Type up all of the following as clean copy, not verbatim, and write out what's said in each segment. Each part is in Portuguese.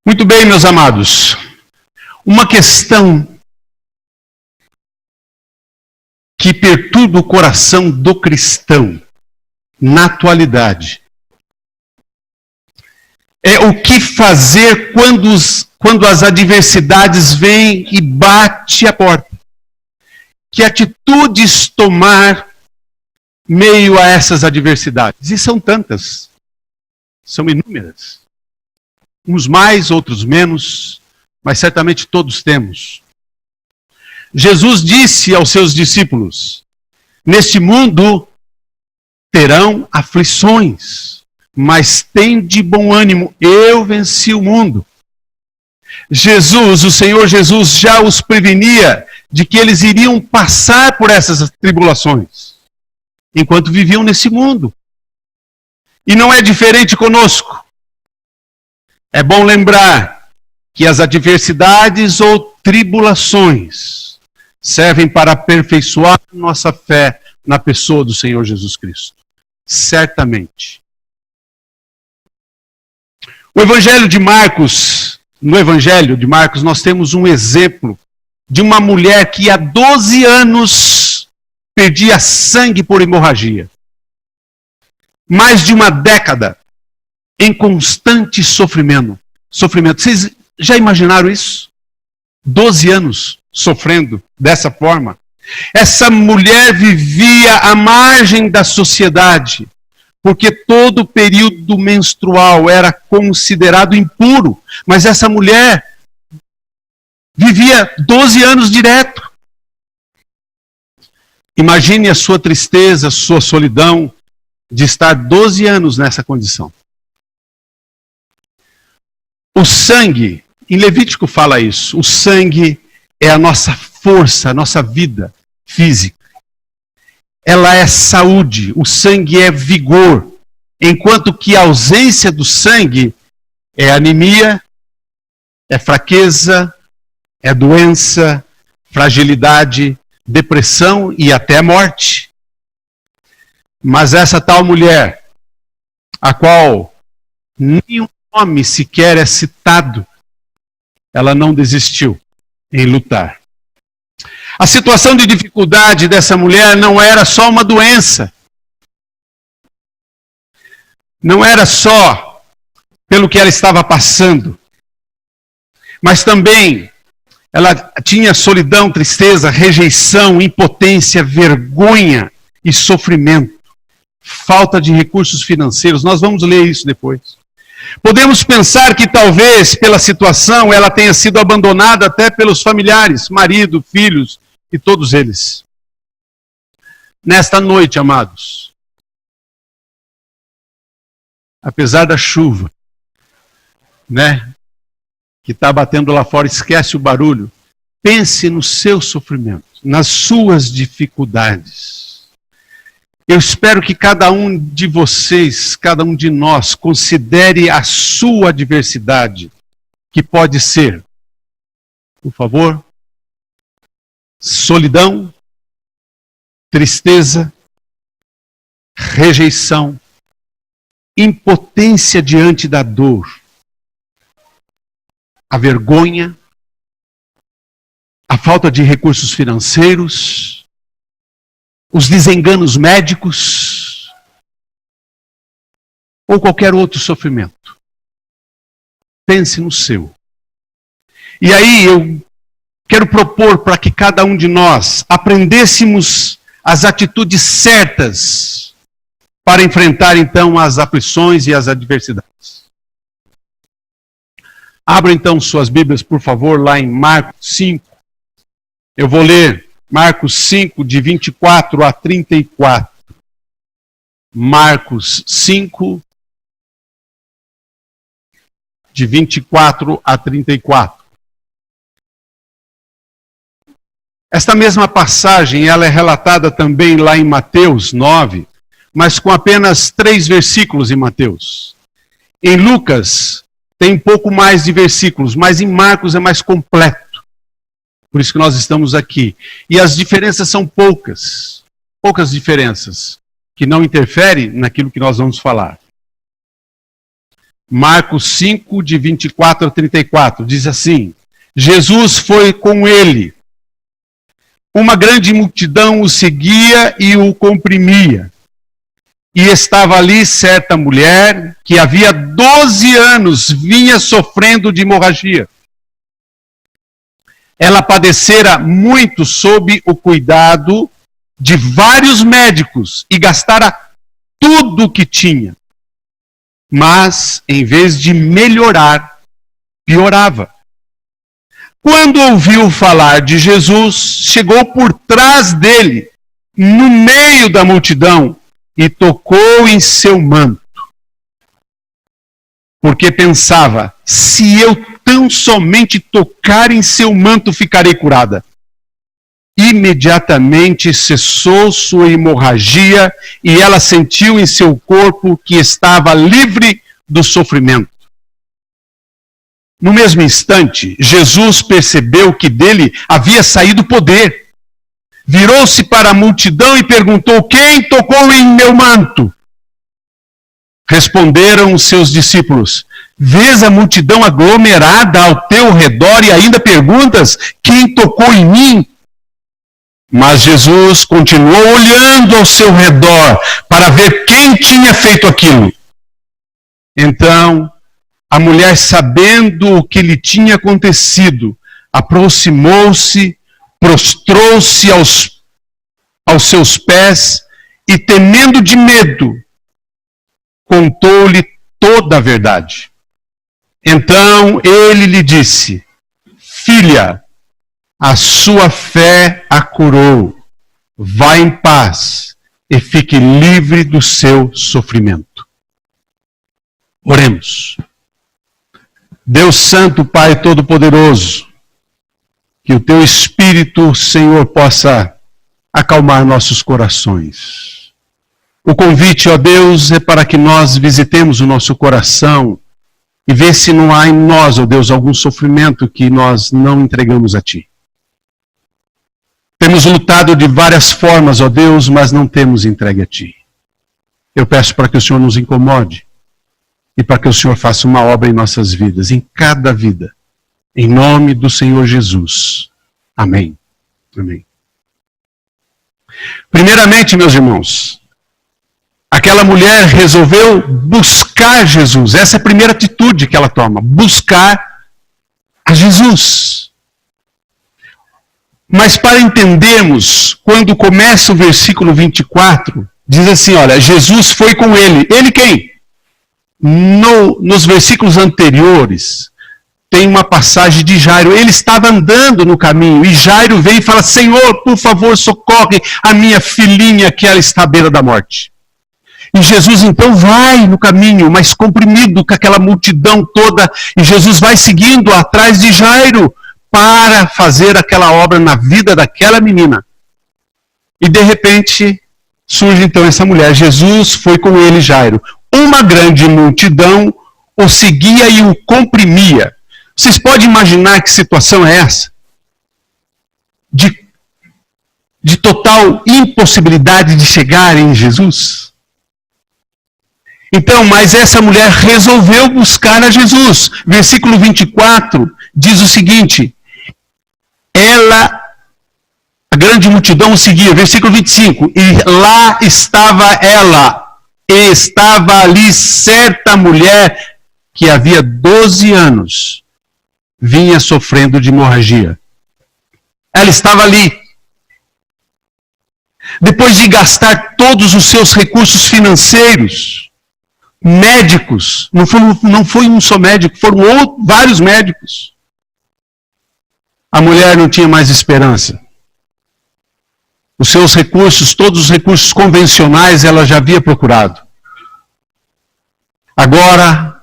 Muito bem, meus amados. Uma questão que perturba o coração do cristão na atualidade é o que fazer quando as adversidades vêm e bate a porta. Que atitudes tomar meio a essas adversidades? E são tantas, são inúmeras. Uns mais, outros menos, mas certamente todos temos. Jesus disse aos seus discípulos: neste mundo terão aflições, mas tende bom ânimo, eu venci o mundo. Jesus, o Senhor Jesus, já os prevenia de que eles iriam passar por essas tribulações, enquanto viviam nesse mundo. E não é diferente conosco. É bom lembrar que as adversidades ou tribulações servem para aperfeiçoar nossa fé na pessoa do Senhor Jesus Cristo. Certamente. No Evangelho de Marcos nós temos um exemplo de uma mulher que há 12 anos perdia sangue por hemorragia. Mais de uma década em constante sofrimento. Vocês já imaginaram isso? 12 anos sofrendo dessa forma. Essa mulher vivia à margem da sociedade, porque todo o período menstrual era considerado impuro. Mas essa mulher vivia 12 anos direto. Imagine a sua tristeza, a sua solidão de estar 12 anos nessa condição. O sangue, em Levítico fala isso, o sangue é a nossa força, a nossa vida física. Ela é saúde, o sangue é vigor, enquanto que a ausência do sangue é anemia, é fraqueza, é doença, fragilidade, depressão e até morte. Mas essa tal mulher, a qual nenhum nome sequer é citado, ela não desistiu em lutar. A situação de dificuldade dessa mulher não era só uma doença. Não era só pelo que ela estava passando. Mas também ela tinha solidão, tristeza, rejeição, impotência, vergonha e sofrimento. Falta de recursos financeiros. Nós vamos ler isso depois. Podemos pensar que talvez pela situação ela tenha sido abandonada até pelos familiares, marido, filhos e todos eles. Nesta noite, amados, apesar da chuva, que está batendo lá fora, esquece o barulho, pense no seu sofrimento, nas suas dificuldades. Eu espero que cada um de vocês, cada um de nós, considere a sua adversidade, que pode ser, por favor, solidão, tristeza, rejeição, impotência diante da dor, a vergonha, a falta de recursos financeiros, os desenganos médicos ou qualquer outro sofrimento. Pense no seu. E aí eu quero propor para que cada um de nós aprendêssemos as atitudes certas para enfrentar então as aflições e as adversidades. Abra então suas Bíblias, por favor, lá em Marcos 5. Eu vou ler Marcos 5, de 24 a 34. Marcos 5, de 24 a 34. Esta mesma passagem ela é relatada também lá em Mateus 9, mas com apenas 3 versículos em Mateus. Em Lucas tem um pouco mais de versículos, mas em Marcos é mais completo. Por isso que nós estamos aqui. E as diferenças são poucas diferenças, que não interferem naquilo que nós vamos falar. Marcos 5, de 24 a 34, diz assim: Jesus foi com ele. Uma grande multidão o seguia e o comprimia. E estava ali certa mulher que havia 12 anos vinha sofrendo de hemorragia. Ela padecera muito sob o cuidado de vários médicos e gastara tudo o que tinha. Mas, em vez de melhorar, piorava. Quando ouviu falar de Jesus, chegou por trás dele, no meio da multidão, e tocou em seu manto. Porque pensava, se eu tão somente tocar em seu manto, ficarei curada. Imediatamente cessou sua hemorragia e ela sentiu em seu corpo que estava livre do sofrimento. No mesmo instante, Jesus percebeu que dele havia saído poder. Virou-se para a multidão e perguntou: quem tocou em meu manto? Responderam os seus discípulos: vês a multidão aglomerada ao teu redor e ainda perguntas: quem tocou em mim? Mas Jesus continuou olhando ao seu redor para ver quem tinha feito aquilo. Então, a mulher, sabendo o que lhe tinha acontecido, aproximou-se, prostrou-se aos seus pés e, temendo de medo, contou-lhe toda a verdade. Então ele lhe disse: filha, a sua fé a curou. Vá em paz e fique livre do seu sofrimento. Oremos. Deus Santo, Pai Todo-Poderoso, que o Teu Espírito, Senhor, possa acalmar nossos corações. O convite, ó Deus, é para que nós visitemos o nosso coração e ver se não há em nós, ó Deus, algum sofrimento que nós não entregamos a Ti. Temos lutado de várias formas, ó Deus, mas não temos entregue a Ti. Eu peço para que o Senhor nos incomode e para que o Senhor faça uma obra em nossas vidas, em cada vida. Em nome do Senhor Jesus. Amém. Amém. Primeiramente, meus irmãos, aquela mulher resolveu buscar Jesus. Essa é a primeira atitude que ela toma, buscar a Jesus. Mas para entendermos, quando começa o versículo 24, diz assim, olha, Jesus foi com ele. Ele quem? Nos versículos anteriores, tem uma passagem de Jairo. Ele estava andando no caminho e Jairo vem e fala: Senhor, por favor, socorre a minha filhinha que ela está à beira da morte. E Jesus então vai no caminho, mas comprimido com aquela multidão toda, e Jesus vai seguindo atrás de Jairo para fazer aquela obra na vida daquela menina. E de repente surge então essa mulher. Jesus foi com ele, Jairo. Uma grande multidão o seguia e o comprimia. Vocês podem imaginar que situação é essa? De total impossibilidade de chegar em Jesus. Então, mas essa mulher resolveu buscar a Jesus. Versículo 24 diz o seguinte: a grande multidão o seguia. Versículo 25, e lá estava ela. E estava ali certa mulher que havia 12 anos vinha sofrendo de hemorragia. Ela estava ali. Depois de gastar todos os seus recursos financeiros, médicos, não foi um só médico, foram vários médicos. A mulher não tinha mais esperança. Os seus recursos, todos os recursos convencionais, ela já havia procurado. Agora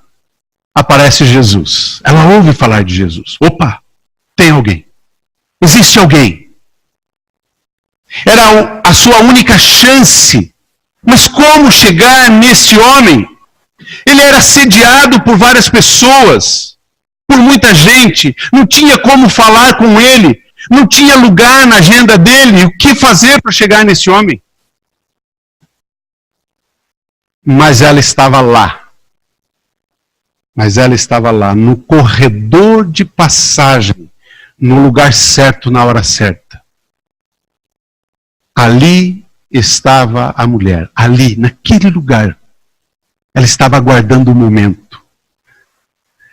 aparece Jesus. Ela ouve falar de Jesus. Opa, tem alguém. Existe alguém. Era a sua única chance. Mas como chegar nesse homem? Ele era assediado por várias pessoas, por muita gente. Não tinha como falar com ele. Não tinha lugar na agenda dele. O que fazer para chegar nesse homem? Mas ela estava lá. Mas ela estava lá, no corredor de passagem, no lugar certo, na hora certa. Ali estava a mulher, ali, naquele lugar. Ela estava aguardando o momento.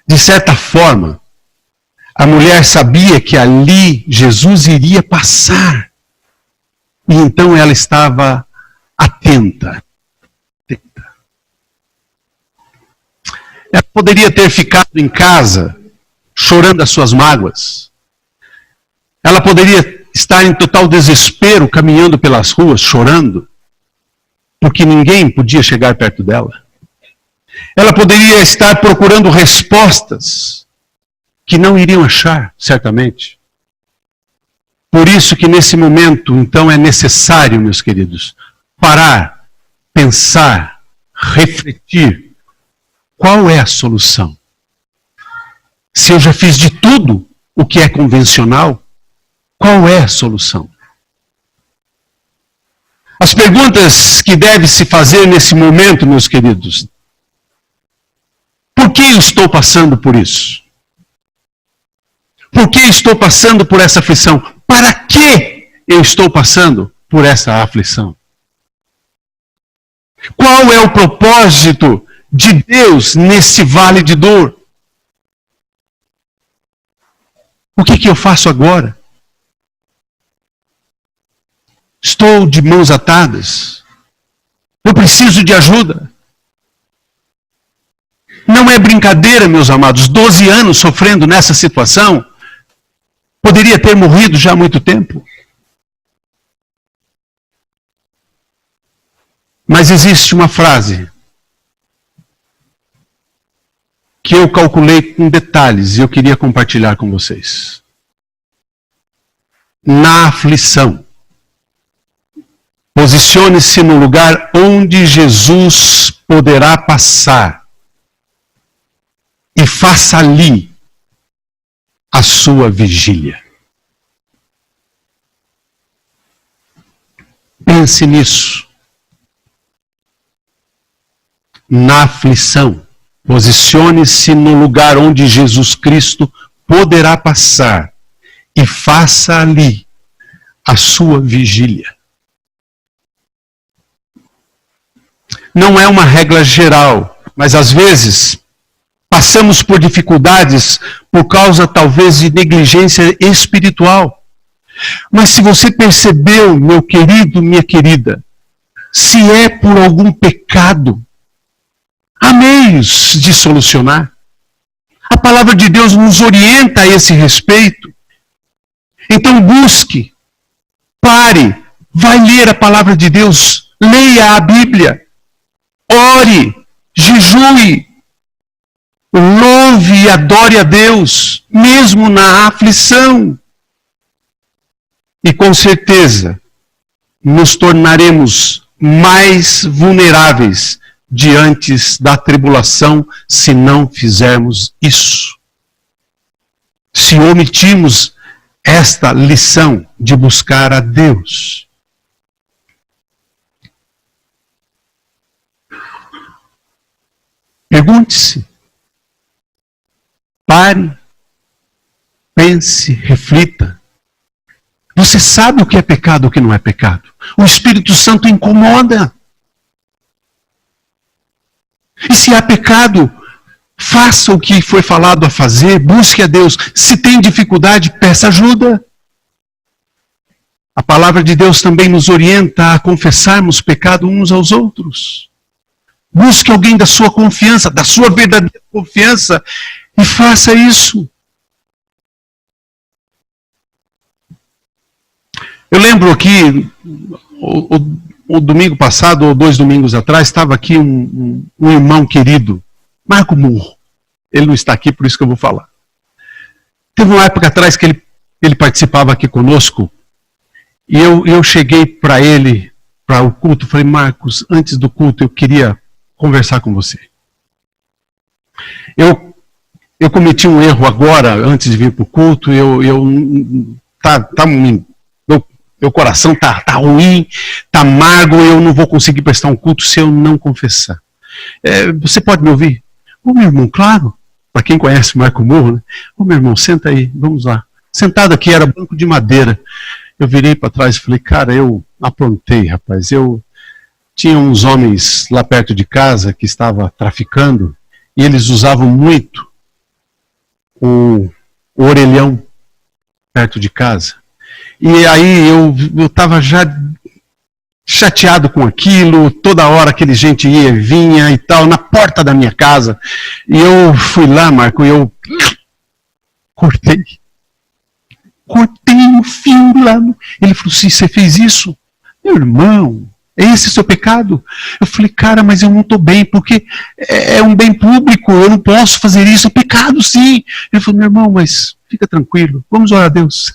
De certa forma, a mulher sabia que ali Jesus iria passar. E então ela estava atenta. Ela poderia ter ficado em casa, chorando as suas mágoas. Ela poderia estar em total desespero, caminhando pelas ruas, chorando, porque ninguém podia chegar perto dela. Ela poderia estar procurando respostas que não iriam achar, certamente. Por isso que nesse momento, então, é necessário, meus queridos, parar, pensar, refletir. Qual é a solução? Se eu já fiz de tudo o que é convencional, qual é a solução? As perguntas que deve se fazer nesse momento, meus queridos. Por que eu estou passando por isso? Por que estou passando por essa aflição? Para que eu estou passando por essa aflição? Qual é o propósito de Deus nesse vale de dor? O que eu faço agora? Estou de mãos atadas. Eu preciso de ajuda. Não é brincadeira, meus amados. 12 anos sofrendo nessa situação. Poderia ter morrido já há muito tempo. Mas existe uma frase que eu calculei com detalhes e eu queria compartilhar com vocês. Na aflição, posicione-se no lugar onde Jesus poderá passar e faça ali a sua vigília. Pense nisso. Na aflição, posicione-se no lugar onde Jesus Cristo poderá passar e faça ali a sua vigília. Não é uma regra geral, mas às vezes passamos por dificuldades por causa talvez de negligência espiritual. Mas se você percebeu, meu querido, minha querida, se é por algum pecado, há meios de solucionar. A palavra de Deus nos orienta a esse respeito. Então busque, pare, vai ler a palavra de Deus, leia a Bíblia, ore, jejue, louve e adore a Deus, mesmo na aflição. E com certeza, nos tornaremos mais vulneráveis diante da tribulação se não fizermos isso. Se omitirmos esta lição de buscar a Deus. Pergunte-se. Pare, pense, reflita. Você sabe o que é pecado e o que não é pecado. O Espírito Santo incomoda. E se há pecado, faça o que foi falado a fazer, busque a Deus. Se tem dificuldade, peça ajuda. A palavra de Deus também nos orienta a confessarmos pecado uns aos outros. Busque alguém da sua confiança, da sua verdadeira confiança, e faça isso. Eu lembro aqui, o domingo passado, ou 2 domingos atrás, estava aqui um irmão querido, Marco Murro. Ele não está aqui, por isso que eu vou falar. Teve uma época atrás que ele participava aqui conosco, e eu cheguei para ele, para o culto, falei, Marcos, antes do culto eu queria conversar com você. Eu cometi um erro agora, antes de vir para o culto, meu coração está ruim, está amargo, eu não vou conseguir prestar um culto se eu não confessar. Você pode me ouvir? Ô meu irmão, claro, para quem conhece Marco Morro, né? Ô meu irmão, senta aí, vamos lá. Sentado aqui, era banco de madeira. Eu virei para trás e falei, cara, eu aprontei, rapaz. Eu tinha uns homens lá perto de casa que estavam traficando e eles usavam muito o orelhão perto de casa. E aí eu estava já chateado com aquilo, toda hora aquele gente ia e vinha e tal, na porta da minha casa. E eu fui lá, Marco, e eu cortei o fio lá. Ele falou assim, você fez isso? Meu irmão, é esse o seu pecado? Eu falei, cara, mas eu não estou bem, porque é um bem público, eu não posso fazer isso, é pecado sim. Ele falou, meu irmão, mas fica tranquilo, vamos orar a Deus.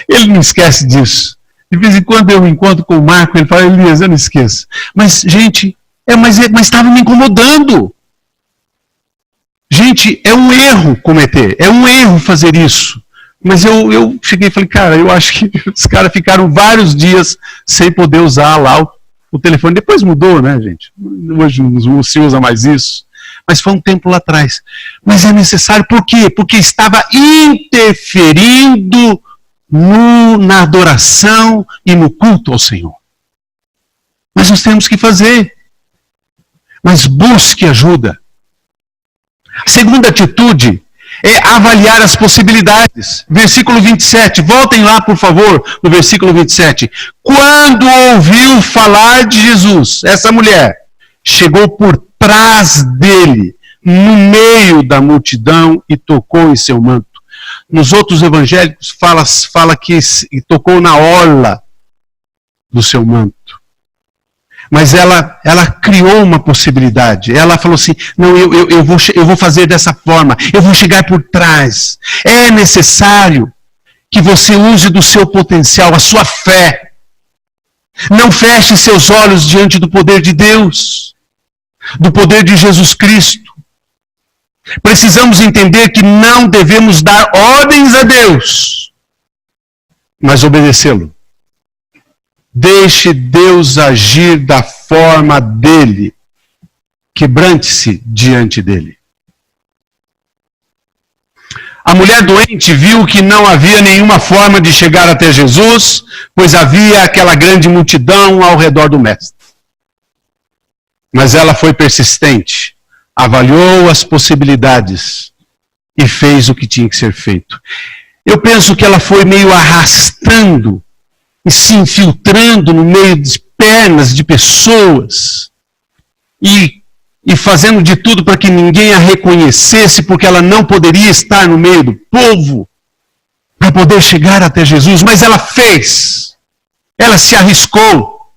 Ele não esquece disso. De vez em quando eu encontro com o Marco, ele fala, Elias, eu não esqueço. Mas, gente, mas estava me incomodando. Gente, é um erro cometer, é um erro fazer isso. Mas eu cheguei e falei, cara, eu acho que os caras ficaram vários dias sem poder usar lá o telefone. Depois mudou, né, gente? Hoje não se usa mais isso. Mas foi um tempo lá atrás. Mas é necessário, por quê? Porque estava interferindo na adoração e no culto ao Senhor. Mas nós temos que fazer. Mas busque ajuda. A segunda atitude é avaliar as possibilidades. Versículo 27, voltem lá por favor, no versículo 27. Quando ouviu falar de Jesus, essa mulher chegou por trás dele, no meio da multidão e tocou em seu manto. Nos outros evangélicos fala que tocou na orla do seu manto. Mas ela criou uma possibilidade. Ela falou assim, não, eu vou fazer dessa forma, eu vou chegar por trás. É necessário que você use do seu potencial, a sua fé. Não feche seus olhos diante do poder de Deus, do poder de Jesus Cristo. Precisamos entender que não devemos dar ordens a Deus, mas obedecê-lo. Deixe Deus agir da forma dele. Quebrante-se diante dele. A mulher doente viu que não havia nenhuma forma de chegar até Jesus, pois havia aquela grande multidão ao redor do mestre. Mas ela foi persistente, avaliou as possibilidades e fez o que tinha que ser feito. Eu penso que ela foi meio arrastando e se infiltrando no meio de pernas de pessoas e fazendo de tudo para que ninguém a reconhecesse, porque ela não poderia estar no meio do povo para poder chegar até Jesus, mas ela fez, ela se arriscou.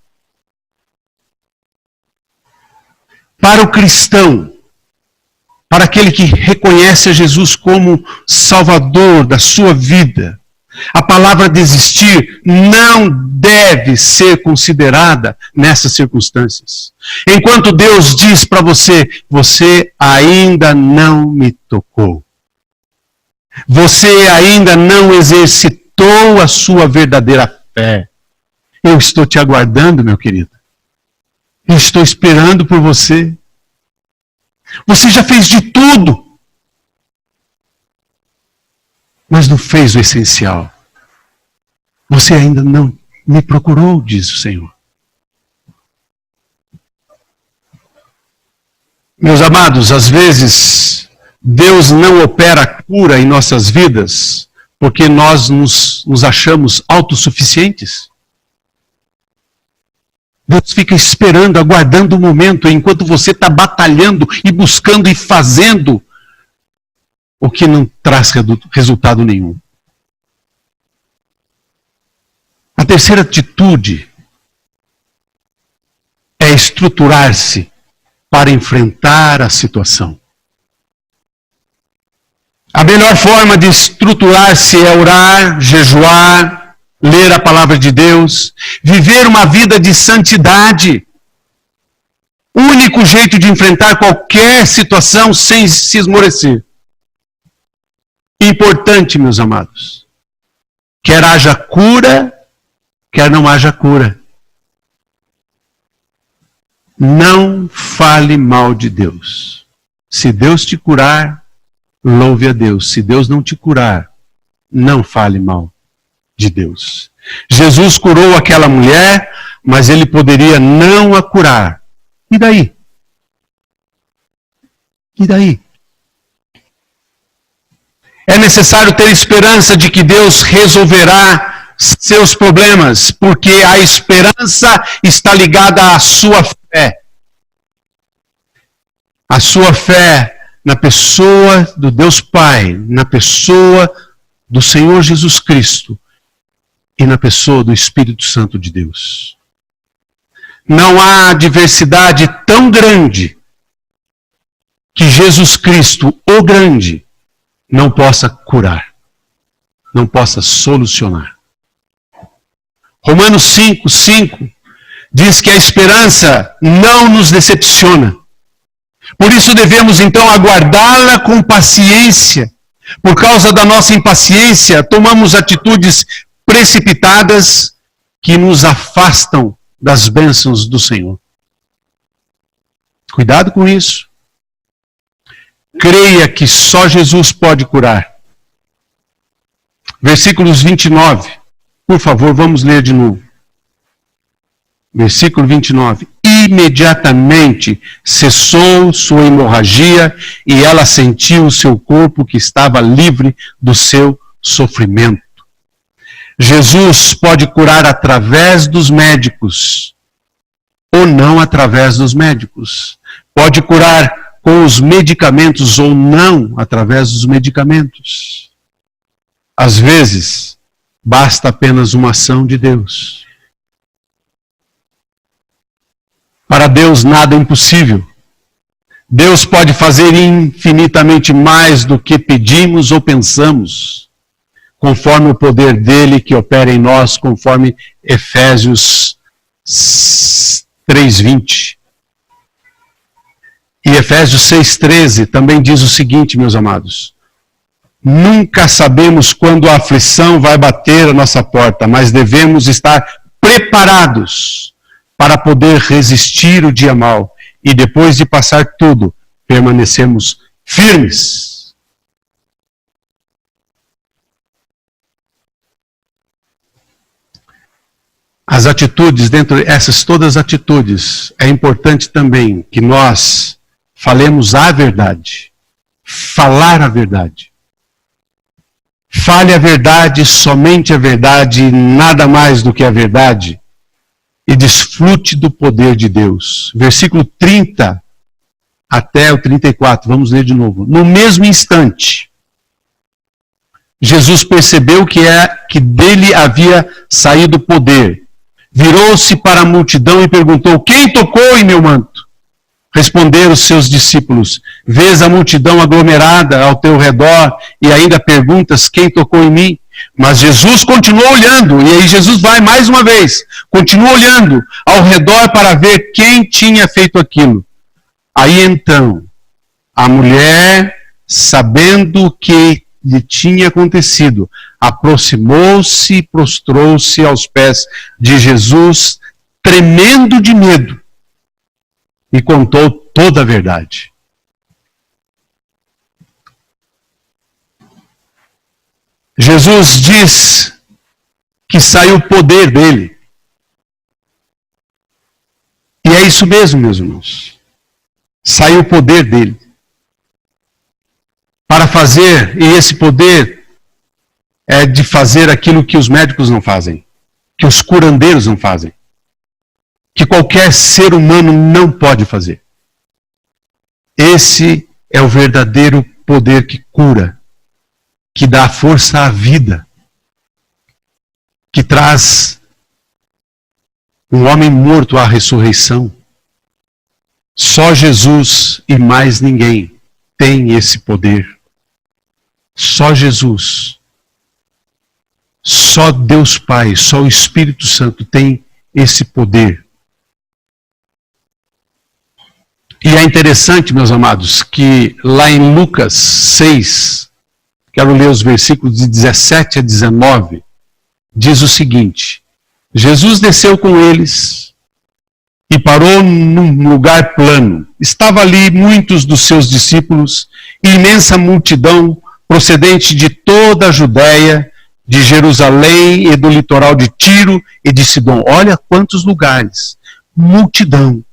Para o cristão, para aquele que reconhece a Jesus como Salvador da sua vida, a palavra desistir não deve ser considerada nessas circunstâncias. Enquanto Deus diz para você, você ainda não me tocou. Você ainda não exercitou a sua verdadeira fé. Eu estou te aguardando, meu querido. Eu estou esperando por você. Você já fez de tudo, mas não fez o essencial. Você ainda não me procurou, diz o Senhor. Meus amados, às vezes Deus não opera a cura em nossas vidas porque nós nos achamos autossuficientes. Deus fica esperando, aguardando o momento, enquanto você está batalhando e buscando e fazendo o que não traz resultado nenhum. A terceira atitude é estruturar-se para enfrentar a situação. A melhor forma de estruturar-se é orar, jejuar, ler a palavra de Deus, viver uma vida de santidade. O único jeito de enfrentar qualquer situação sem se esmorecer. Importante, meus amados. Quer haja cura, quer não haja cura. Não fale mal de Deus. Se Deus te curar, louve a Deus. Se Deus não te curar, não fale mal de Deus. Jesus curou aquela mulher, mas ele poderia não a curar. E daí? E daí? É necessário ter esperança de que Deus resolverá seus problemas, porque a esperança está ligada à sua fé. A sua fé na pessoa do Deus Pai, na pessoa do Senhor Jesus Cristo e na pessoa do Espírito Santo de Deus. Não há adversidade tão grande que Jesus Cristo, o grande, não possa curar, não possa solucionar. Romanos 5:5 diz que a esperança não nos decepciona. Por isso devemos então aguardá-la com paciência. Por causa da nossa impaciência, tomamos atitudes precipitadas que nos afastam das bênçãos do Senhor. Cuidado com isso. Creia que só Jesus pode curar. Versículos 29. Por favor, vamos ler de novo. Versículo 29. Imediatamente cessou sua hemorragia e ela sentiu o seu corpo que estava livre do seu sofrimento. Jesus pode curar através dos médicos ou não através dos médicos. Pode curar com os medicamentos ou não através dos medicamentos. Às vezes, basta apenas uma ação de Deus. Para Deus nada é impossível. Deus pode fazer infinitamente mais do que pedimos ou pensamos, conforme o poder dele que opera em nós, conforme Efésios 3:20. E Efésios 6:13 também diz o seguinte, meus amados. Nunca sabemos quando a aflição vai bater a nossa porta, mas devemos estar preparados para poder resistir o dia mau. E depois de passar tudo, permanecemos firmes. As atitudes, dentro dessas todas as atitudes, é importante também que nós falemos a verdade. Falar a verdade. Fale a verdade, somente a verdade, nada mais do que a verdade. E desfrute do poder de Deus. Versículo 30 até o 34, vamos ler de novo. No mesmo instante, Jesus percebeu que dele havia saído poder. Virou-se para a multidão e perguntou: quem tocou em meu manto? Responderam os seus discípulos: vês a multidão aglomerada ao teu redor e ainda perguntas: quem tocou em mim? Mas Jesus continuou olhando, e aí Jesus vai mais uma vez, continua olhando ao redor para ver quem tinha feito aquilo. Aí então, a mulher, sabendo o que lhe tinha acontecido, aproximou-se e prostrou-se aos pés de Jesus, tremendo de medo, e contou toda a verdade. Jesus diz que saiu o poder dele. E é isso mesmo, meus irmãos. Saiu o poder dele. Para fazer, e esse poder é de fazer aquilo que os médicos não fazem, que os curandeiros não fazem, que qualquer ser humano não pode fazer. Esse é o verdadeiro poder que cura, que dá força à vida, que traz um homem morto à ressurreição. Só Jesus e mais ninguém tem esse poder. Só Jesus. Só Deus Pai, só o Espírito Santo tem esse poder. E é interessante, meus amados, que lá em Lucas 6, quero ler os versículos de 17 a 19, diz o seguinte: Jesus desceu com eles e parou num lugar plano. Estava ali muitos dos seus discípulos e imensa multidão procedente de toda a Judéia, de Jerusalém e do litoral de Tiro e de Sidom. Olha quantos lugares, multidão,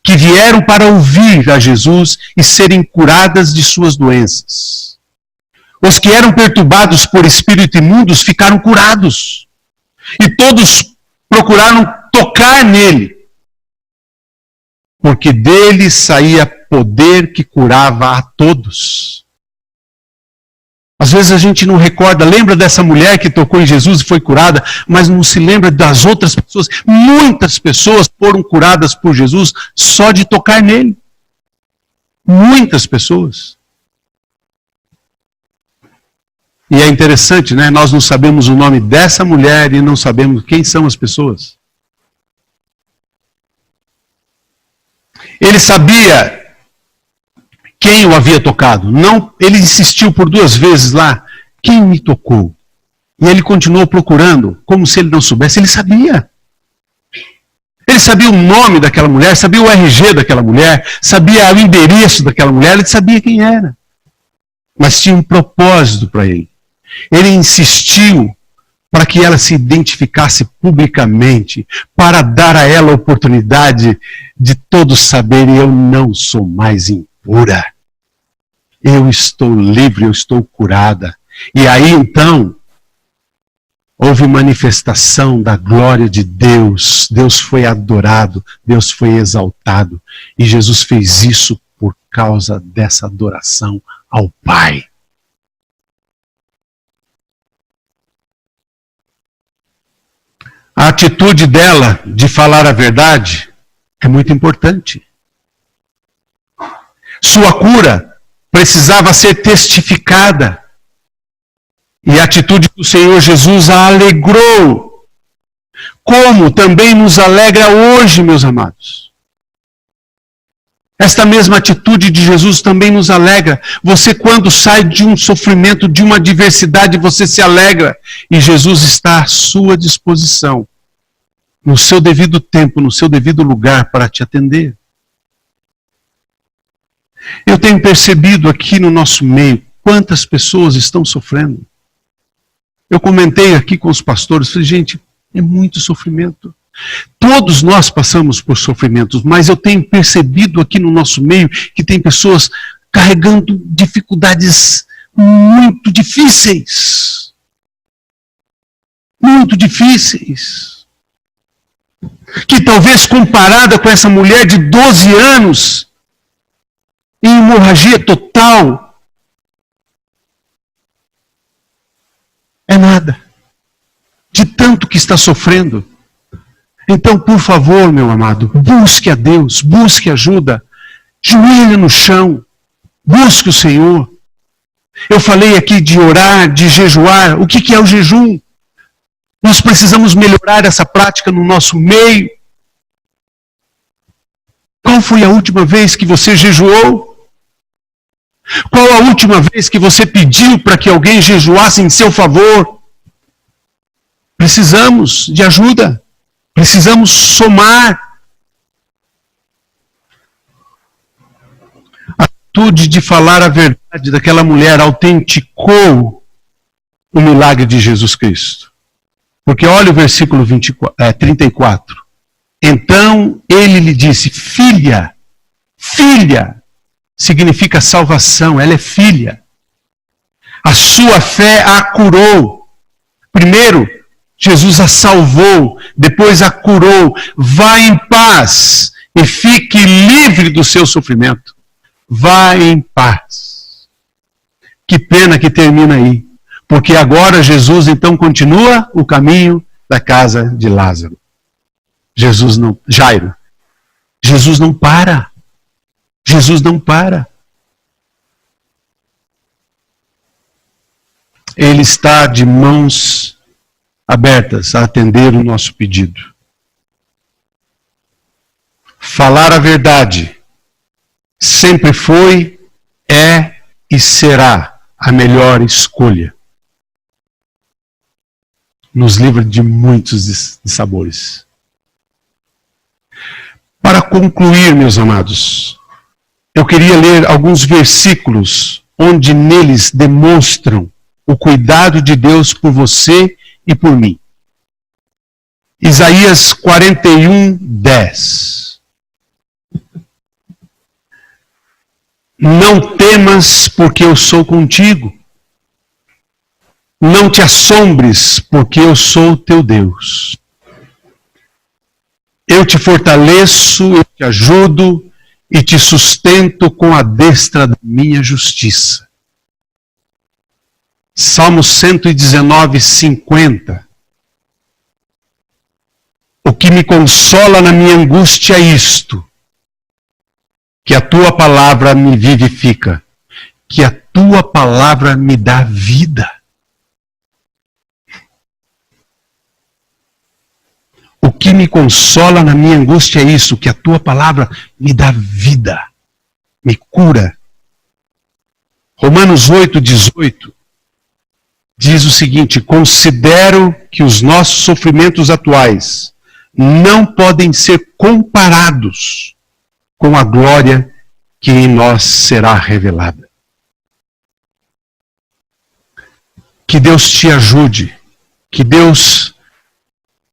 que vieram para ouvir a Jesus e serem curadas de suas doenças. Os que eram perturbados por espíritos imundos ficaram curados, e todos procuraram tocar nele, porque dele saía poder que curava a todos. Às vezes a gente não recorda, lembra dessa mulher que tocou em Jesus e foi curada, mas não se lembra das outras pessoas. Muitas pessoas foram curadas por Jesus só de tocar nele. Muitas pessoas. E é interessante, né? Nós não sabemos o nome dessa mulher e não sabemos quem são as pessoas. Ele sabia quem o havia tocado. Não, ele insistiu por 2 vezes lá. Quem me tocou? E ele continuou procurando, como se ele não soubesse. Ele sabia. Ele sabia o nome daquela mulher, sabia o RG daquela mulher, sabia o endereço daquela mulher, ele sabia quem era. Mas tinha um propósito para ele. Ele insistiu para que ela se identificasse publicamente, para dar a ela a oportunidade de todos saberem: eu não sou mais impura. Eu estou livre, eu estou curada. E aí então, houve manifestação da glória de Deus. Deus foi adorado, Deus foi exaltado. E Jesus fez isso por causa dessa adoração ao Pai. A atitude dela de falar a verdade é muito importante. Sua cura precisava ser testificada. E a atitude do Senhor Jesus a alegrou. Como também nos alegra hoje, meus amados. Esta mesma atitude de Jesus também nos alegra. Você, quando sai de um sofrimento, de uma adversidade, você se alegra. E Jesus está à sua disposição, no seu devido tempo, no seu devido lugar, para te atender. Eu tenho percebido aqui no nosso meio quantas pessoas estão sofrendo. Eu comentei aqui com os pastores, falei: gente, é muito sofrimento. Todos nós passamos por sofrimentos, mas eu tenho percebido aqui no nosso meio que tem pessoas carregando dificuldades muito difíceis. Muito difíceis. Que talvez comparada com essa mulher de 12 anos, em hemorragia total, é nada. De tanto que está sofrendo. Então, por favor, meu amado, busque a Deus, busque ajuda, joelha no chão, busque o Senhor. Eu falei aqui de orar, de jejuar. O que é o jejum? Nós precisamos melhorar essa prática no nosso meio. Qual foi a última vez que você jejuou? Qual a última vez que você pediu para que alguém jejuasse em seu favor? Precisamos de ajuda. Precisamos somar. A atitude de falar a verdade daquela mulher autenticou o milagre de Jesus Cristo. Porque olha o versículo 34. Então ele lhe disse: filha, filha, significa salvação, ela é filha. A sua fé a curou. Primeiro, Jesus a salvou, depois a curou. Vá em paz e fique livre do seu sofrimento. Vá em paz. Que pena que termina aí. Porque agora Jesus então continua o caminho da casa de Lázaro. Jairo. Jesus não para. Jesus não para. Ele está de mãos abertas a atender o nosso pedido. Falar a verdade sempre foi, é e será a melhor escolha. Nos livra de muitos dissabores. Para concluir, meus amados, eu queria ler alguns versículos onde neles demonstram o cuidado de Deus por você e por mim. Isaías 41, 10. Não temas, porque eu sou contigo. Não te assombres, porque eu sou teu Deus. Eu te fortaleço, eu te ajudo e te sustento com a destra da minha justiça. Salmo 119, 50. O que me consola na minha angústia é isto, que a tua palavra me vivifica, que a tua palavra me dá vida. O que me consola na minha angústia é isso, que a tua palavra me dá vida, me cura. Romanos 8, 18 diz o seguinte: considero que os nossos sofrimentos atuais não podem ser comparados com a glória que em nós será revelada. Que Deus te ajude, que Deus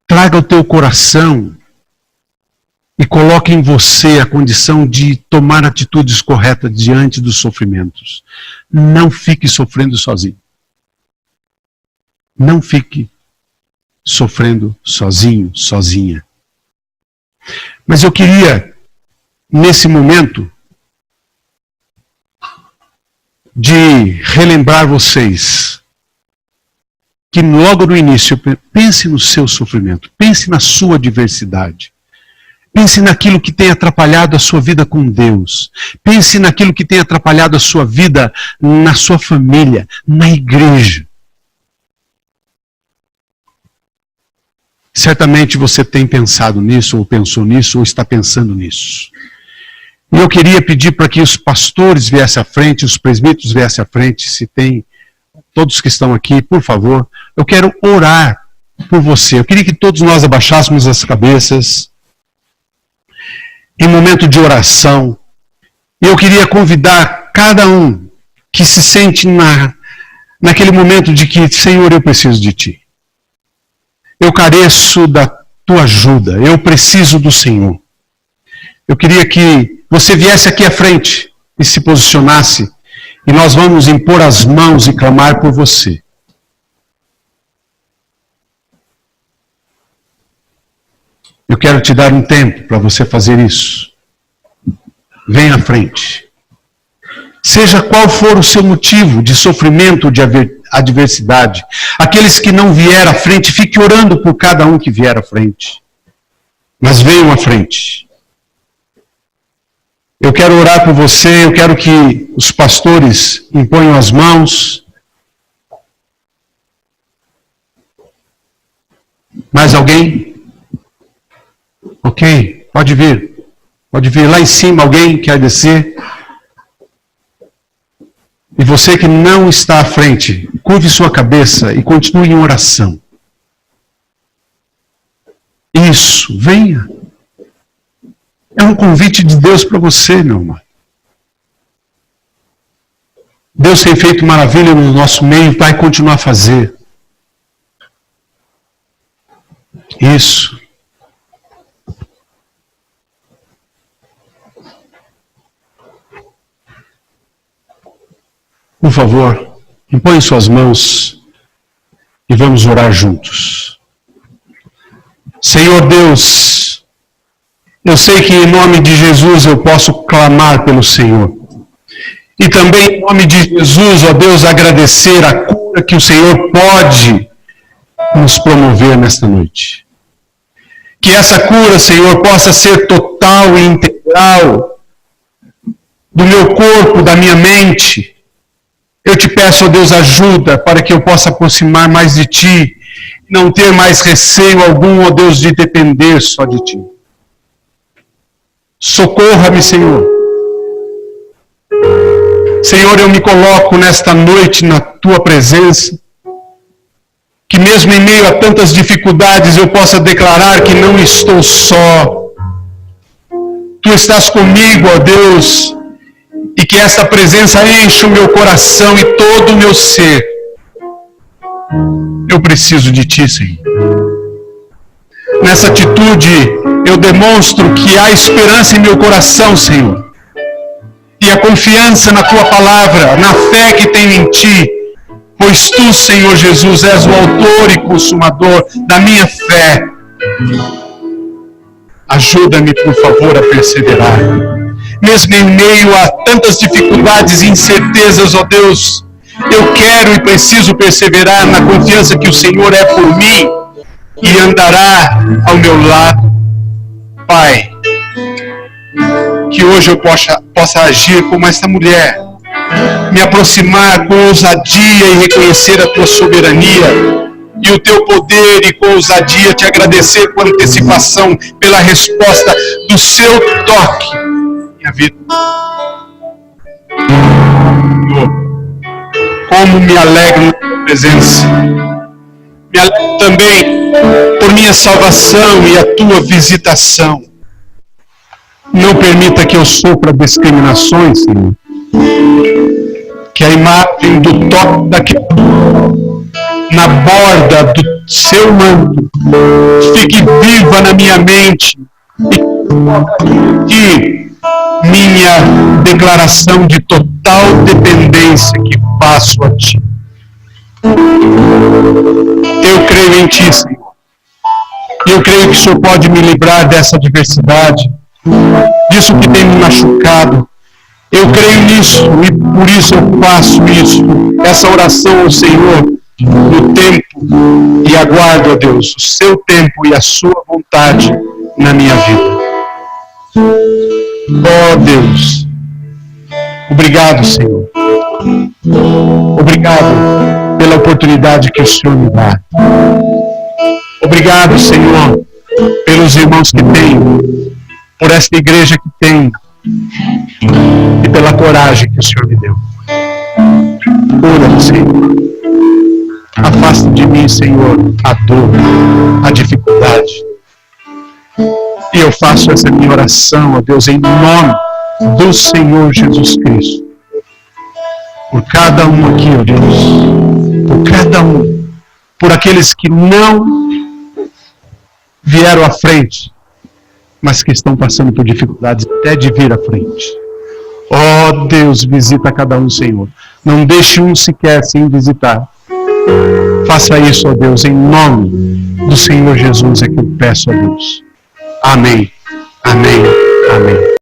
traga ao teu coração e coloque em você a condição de tomar atitudes corretas diante dos sofrimentos. Não fique sofrendo sozinho. Não fique sofrendo sozinho, sozinha. Mas eu queria, nesse momento, de relembrar vocês que logo no início, pense no seu sofrimento, pense na sua adversidade, pense naquilo que tem atrapalhado a sua vida com Deus, pense naquilo que tem atrapalhado a sua vida na sua família, na igreja. Certamente você tem pensado nisso, ou pensou nisso, ou está pensando nisso. E eu queria pedir para que os pastores viessem à frente, os presbíteros viessem à frente, se tem todos que estão aqui, por favor. Eu quero orar por você. Eu queria que todos nós abaixássemos as cabeças em momento de oração. E eu queria convidar cada um que se sente naquele momento de que, Senhor, eu preciso de Ti. Eu careço da Tua ajuda. Eu preciso do Senhor. Eu queria que você viesse aqui à frente e se posicionasse. E nós vamos impor as mãos e clamar por você. Eu quero te dar um tempo para você fazer isso. Venha à frente. Seja qual for o seu motivo de sofrimento ou de adversidade, aqueles que não vieram à frente, fique orando por cada um que vier à frente. Mas venham à frente. Eu quero orar por você, eu quero que os pastores imponham as mãos. Mais alguém? Ok, pode vir. Pode vir lá em cima, alguém quer descer. E você que não está à frente, curve sua cabeça e continue em oração. Isso, venha. É um convite de Deus para você, meu irmão. Deus tem feito maravilha no nosso meio, vai continuar a fazer. Isso. Por favor, impõe suas mãos e vamos orar juntos. Senhor Deus, eu sei que em nome de Jesus eu posso clamar pelo Senhor. E também em nome de Jesus, ó Deus, agradecer a cura que o Senhor pode nos promover nesta noite. Que essa cura, Senhor, possa ser total e integral do meu corpo, da minha mente. Eu te peço, ó Deus, ajuda para que eu possa aproximar mais de Ti, não ter mais receio algum, ó Deus, de depender só de Ti. Socorra-me, Senhor. Senhor, eu me coloco nesta noite na Tua presença, que mesmo em meio a tantas dificuldades eu possa declarar que não estou só, Tu estás comigo, ó Deus, e que esta presença enche o meu coração e todo o meu ser. Eu preciso de Ti, Senhor. Nessa atitude, eu demonstro que há esperança em meu coração, Senhor. E a confiança na Tua palavra, na fé que tenho em Ti. Pois Tu, Senhor Jesus, és o autor e consumador da minha fé. Ajuda-me, por favor, a perseverar. Mesmo em meio a tantas dificuldades e incertezas, ó Deus, eu quero e preciso perseverar na confiança que o Senhor é por mim e andará ao meu lado. Pai, que hoje eu possa agir como esta mulher, me aproximar com ousadia e reconhecer a Tua soberania e o Teu poder, e com ousadia te agradecer com antecipação pela resposta do Seu toque na minha vida. Como me alegro na Tua presença. Me alegro também por minha salvação e a Tua visitação. Não permita que eu sofra discriminações, Senhor. Que a imagem do toque daquele na borda do Seu manto fique viva na minha mente e minha declaração de total dependência que faço a Ti. Eu creio em Ti, Senhor. E eu creio que o Senhor pode me livrar dessa adversidade, disso que tem me machucado. Eu creio nisso e por isso eu faço isso, essa oração ao Senhor, no tempo, e aguardo, ó Deus, o Seu tempo e a Sua vontade na minha vida. Ó Deus, obrigado, Senhor. Obrigado pela oportunidade que o Senhor me dá. Obrigado, Senhor, pelos irmãos que tenho, por esta igreja que tenho, e pela coragem que o Senhor me deu. Cura-me, Senhor. Afasta de mim, Senhor, a dor, a dificuldade. E eu faço essa minha oração, ó Deus, em nome do Senhor Jesus Cristo. Por cada um aqui, ó Deus. Por cada um. Por aqueles que não vieram à frente, mas que estão passando por dificuldades até de vir à frente. Ó Deus, visita cada um, Senhor. Não deixe um sequer sem visitar. Faça isso, ó Deus, em nome do Senhor Jesus, é que eu peço a Deus. Amém. Amém. Amém.